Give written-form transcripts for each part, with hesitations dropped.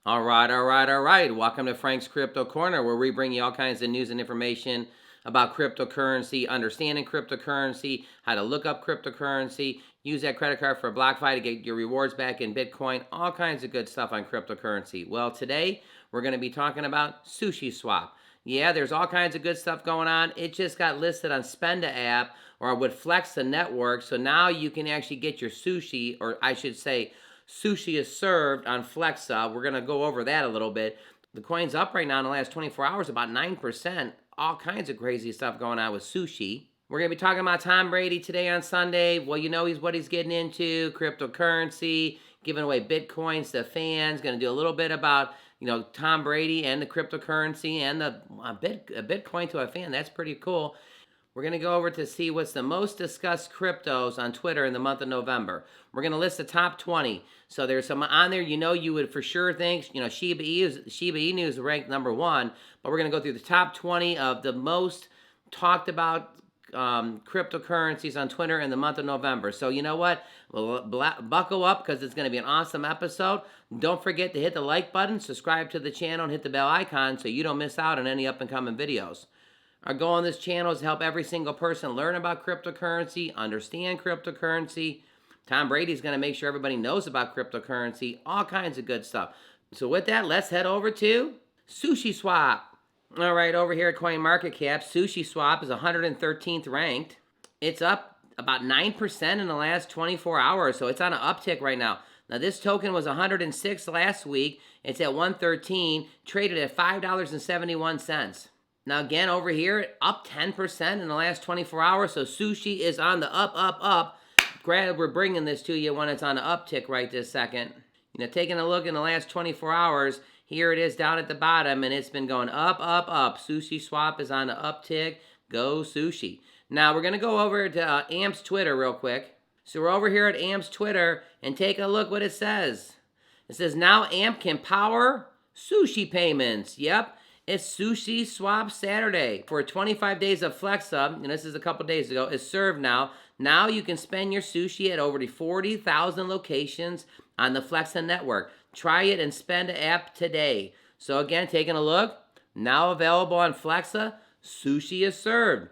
All right. Welcome to Frank's Crypto Corner, where we bring you all kinds of news and information about cryptocurrency, understanding cryptocurrency, how to look up cryptocurrency, use that credit card for a BlockFi to get your rewards back in Bitcoin, all kinds of good stuff on cryptocurrency. Well, today we're going to be talking about Sushiswap. Yeah, there's all kinds of good stuff going on. It just got listed on Spenda app or with Flexa network, so now you can actually get your sushi, or I should say, sushi is served on Flexa. We're going to go over that a little bit. The coin's up right now in the last 24 hours, about 9%. All kinds of crazy stuff going on with sushi. We're going to be talking about Tom Brady today on Sunday. Well, you know what he's getting into, cryptocurrency, giving away Bitcoins to fans. Going to do a little bit about, Tom Brady and the cryptocurrency and the Bitcoin to a fan. That's pretty cool. We're going to go over to see what's the most discussed cryptos on Twitter in the month of November. We're going to list the top 20. So there's some on there you would for sure think, Shiba Inu is ranked number 1, but we're going to go through the top 20 of the most talked about cryptocurrencies on Twitter in the month of November. So you know what? Well, buckle up because it's going to be an awesome episode. Don't forget to hit the like button, subscribe to the channel, and hit the bell icon so you don't miss out on any up-and-coming videos. Our goal on this channel is to help every single person learn about cryptocurrency, understand cryptocurrency. Tom Brady's going to make sure everybody knows about cryptocurrency, all kinds of good stuff. So with that, let's head over to Sushiswap. All right, over here at CoinMarketCap, Sushiswap is 113th ranked. It's up about 9% in the last 24 hours, so it's on an uptick right now. Now, this token was 106 last week. It's at 113, traded at $5.71. Now, again, over here, up 10% in the last 24 hours. So, sushi is on the up. Glad we're bringing this to you when it's on the uptick right this second. Taking a look in the last 24 hours, here it is down at the bottom, and it's been going up. Sushiswap is on the uptick. Go sushi. Now, we're going to go over to AMP's Twitter real quick. So, we're over here at AMP's Twitter, and take a look what it says. It says, now AMP can power sushi payments. Yep. It's Sushiswap Saturday. For 25 days of Flexa, and this is a couple days ago, is served now. Now you can spend your sushi at over 40,000 locations on the Flexa network. Try it and spend the app today. So again, taking a look, now available on Flexa, sushi is served.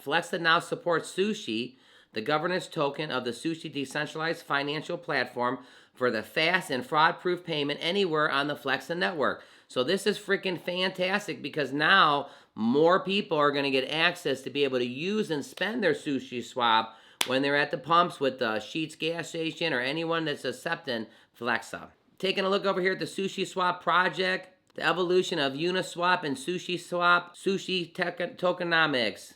Flexa now supports Sushi, the governance token of the Sushi decentralized financial platform for the fast and fraud-proof payment anywhere on the Flexa network. So this is freaking fantastic because now more people are going to get access to be able to use and spend their Sushiswap when they're at the pumps with the Sheetz gas station or anyone that's accepting Flexa. Taking a look over here at the Sushiswap project, the evolution of Uniswap and Sushiswap, Sushi tokenomics.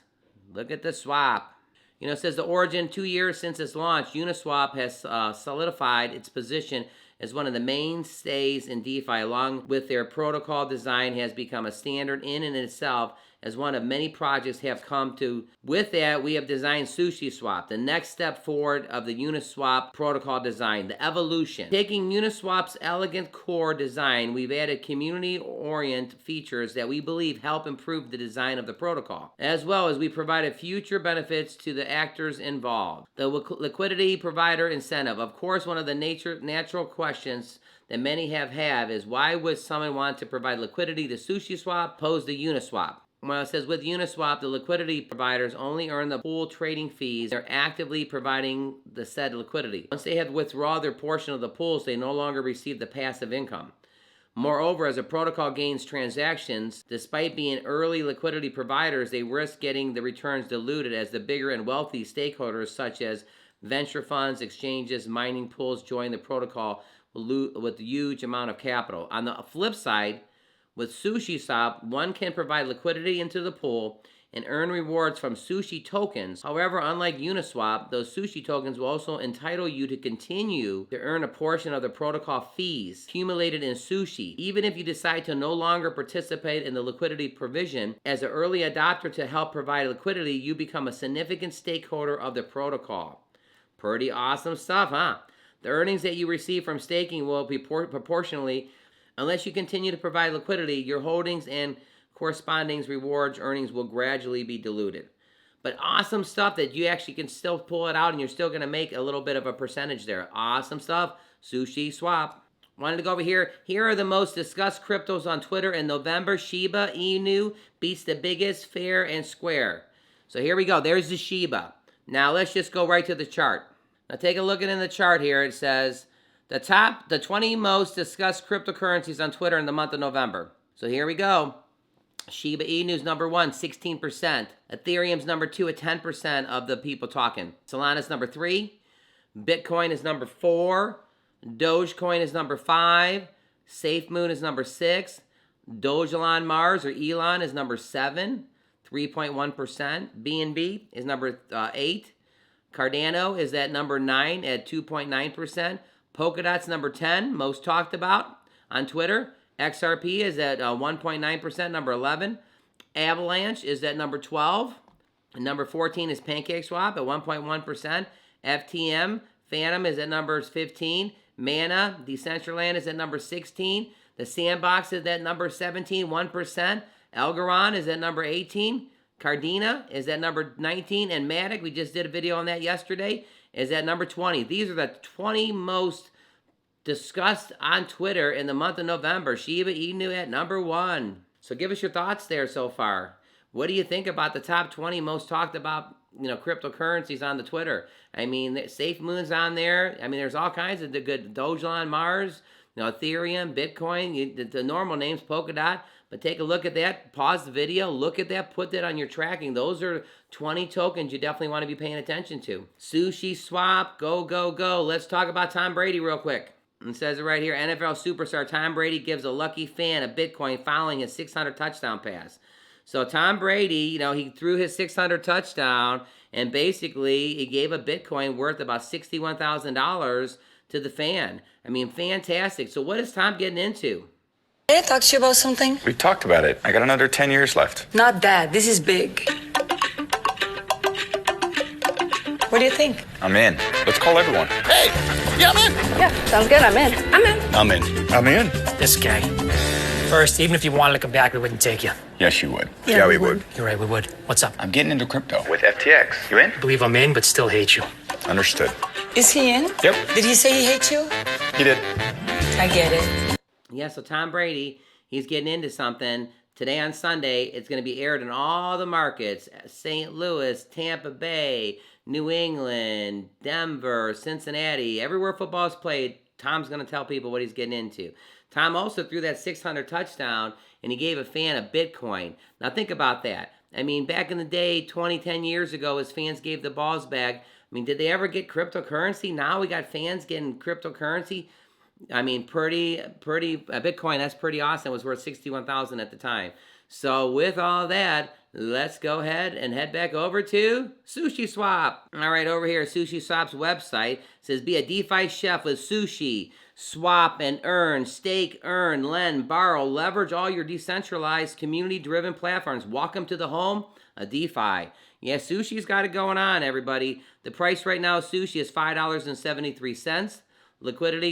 Look at the swap. It says the origin 2 years since its launch, Uniswap has solidified its position as one of the mainstays in DeFi, along with their protocol design has become a standard in and itself as one of many projects have come to. With that, we have designed Sushiswap, the next step forward of the Uniswap protocol design, the evolution. Taking Uniswap's elegant core design, we've added community-oriented features that we believe help improve the design of the protocol, as well as we provided future benefits to the actors involved. The liquidity provider incentive. Of course, one of the natural questions that many have had is why would someone want to provide liquidity to Sushiswap opposed to Uniswap? Well, it says with Uniswap, the liquidity providers only earn the pool trading fees. They're actively providing the said liquidity. Once they have withdrawn their portion of the pools, they no longer receive the passive income. Moreover, as a protocol gains transactions, despite being early liquidity providers, they risk getting the returns diluted as the bigger and wealthy stakeholders such as venture funds, exchanges, mining pools join the protocol with a huge amount of capital. On the flip side, with Sushiswap, one can provide liquidity into the pool and earn rewards from sushi tokens. However, unlike Uniswap, those sushi tokens will also entitle you to continue to earn a portion of the protocol fees accumulated in sushi, even if you decide to no longer participate in the liquidity provision. As an early adopter to help provide liquidity, you become a significant stakeholder of the protocol. Pretty awesome stuff, huh? The earnings that you receive from staking will be proportionally, unless you continue to provide liquidity, your holdings and corresponding rewards earnings will gradually be diluted. But awesome stuff that you actually can still pull it out and you're still going to make a little bit of a percentage there. Awesome stuff. Sushiswap. Wanted to go over here. Here are the most discussed cryptos on Twitter in November. Shiba Inu beats the biggest, fair and square. So here we go. There's the Shiba. Now let's just go right to the chart. Now take a look at in the chart here. It says the 20 most discussed cryptocurrencies on Twitter in the month of November. So here we go. Shiba Inu's number 1, 16%. Ethereum's number 2 at 10% of the people talking. Solana's number 3. Bitcoin is number 4. Dogecoin is number 5. SafeMoon is number 6. Dogelon Mars or Elon is number 7, 3.1%. BNB is number 8. Cardano is at number 9 at 2.9%. Polkadot's number 10, most talked about on Twitter. XRP is at 1.9%, number 11. Avalanche is at number 12. And number 14 is PancakeSwap at 1.1%. FTM, Phantom is at number 15. Mana, Decentraland is at number 16. The Sandbox is at number 17, 1%. Algorand is at number 18. Cardano is at number 19. And Matic, we just did a video on that yesterday, is at number 20. These are the 20 most discussed on Twitter in the month of November. Shiba Inu at number 1. So give us your thoughts there so far. What do you think about the top 20 most talked about, cryptocurrencies on the Twitter? I mean, SafeMoon's on there. I mean, there's all kinds of the good Dogelon, Mars, Ethereum, Bitcoin, the normal names, Polkadot. But take a look at that. Pause the video. Look at that. Put that on your tracking. Those are 20 tokens you definitely want to be paying attention to. Sushiswap, go, go, go. Let's talk about Tom Brady real quick. It says it right here. NFL superstar Tom Brady gives a lucky fan a Bitcoin following his 600 touchdown pass. So Tom Brady, he threw his 600 touchdown, and basically he gave a Bitcoin worth about $61,000 to the fan. I mean, fantastic. So what is Tom getting into? Can I talk to you about something? We talked about it. I got another 10 years left. Not that. This is big. What do you think? I'm in. Let's call everyone. Hey, yeah, I'm in. Yeah, sounds good. I'm in. I'm in. I'm in. I'm in. This guy. First, even if you wanted to come back, we wouldn't take you. Yes, you would. Yeah, we would. You're right, we would. What's up? I'm getting into crypto with FTX. You in? I believe I'm in, but still hate you. Understood. Is he in? Yep. Did he say he hates you? He did. I get it. Yeah, so Tom Brady, he's getting into something. Today on Sunday, it's going to be aired in all the markets. St. Louis, Tampa Bay, New England, Denver, Cincinnati. Everywhere football is played, Tom's going to tell people what he's getting into. Tom also threw that 600 touchdown, and he gave a fan a Bitcoin. Now think about that. I mean, back in the day, 10 years ago, his fans gave the balls back. I mean, did they ever get cryptocurrency? Now we got fans getting cryptocurrency. I mean, Bitcoin, that's pretty awesome. It was worth $61,000 at the time. So with all that, let's go ahead and head back over to Sushiswap. All right, over here, Sushiswap's website. It says, be a DeFi chef with Sushi. Swap and earn, stake, earn, lend, borrow, leverage all your decentralized community-driven platforms. Welcome to the home of DeFi. Yeah, Sushi's got it going on, everybody. The price right now of Sushi is $5.73.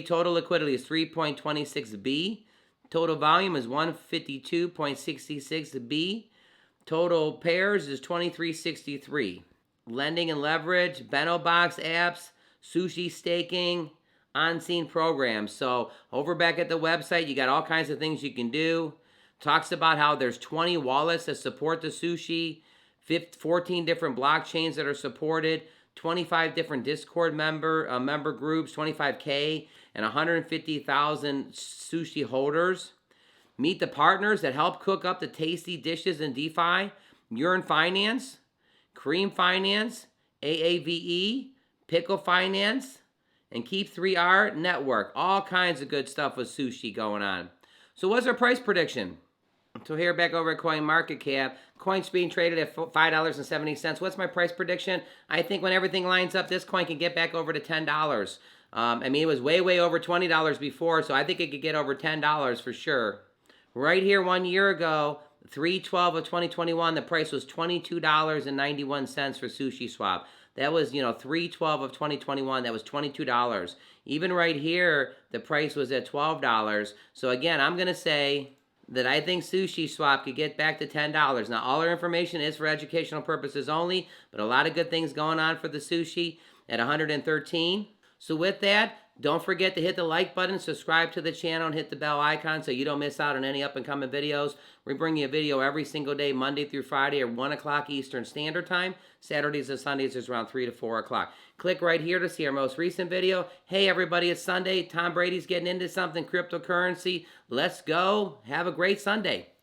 Total liquidity is 3.26 B. Total volume is 152.66 B. Total pairs is 2363. Lending and leverage, Bento Box apps, Sushi staking, on-scene programs. So over back at the website, you got all kinds of things you can do. Talks about how there's 20 wallets that support the Sushi, 14 different blockchains that are supported, 25 different Discord member groups, 25K, and 150,000 Sushi holders. Meet the partners that help cook up the tasty dishes in DeFi. Urine Finance, Cream Finance, AAVE, Pickle Finance, and Keep3R Network. All kinds of good stuff with Sushi going on. So what's our price prediction? So here back over at CoinMarketCap, coin's being traded at $5.70. What's my price prediction? I think when everything lines up, this coin can get back over to $10. I mean, it was way over $20 before, so I think it could get over $10 for sure. Right here 1 year ago, 3/12 of 2021, the price was $22.91 for Sushiswap. That was, 3/12 of 2021, that was $22. Even right here, the price was at $12. So again, I'm going to say that I think Sushiswap could get back to $10. Now, all our information is for educational purposes only, but a lot of good things going on for the Sushi at 113. So with that, Don't forget to hit the like button, subscribe to the channel, and hit the bell icon so you don't miss out on any up-and-coming videos. We bring you a video every single day, Monday through Friday at 1 o'clock Eastern Standard Time. Saturdays and Sundays is around 3 to 4 o'clock. Click right here to see our most recent video. Hey, everybody, it's Sunday. Tom Brady's getting into something, cryptocurrency. Let's go. Have a great Sunday.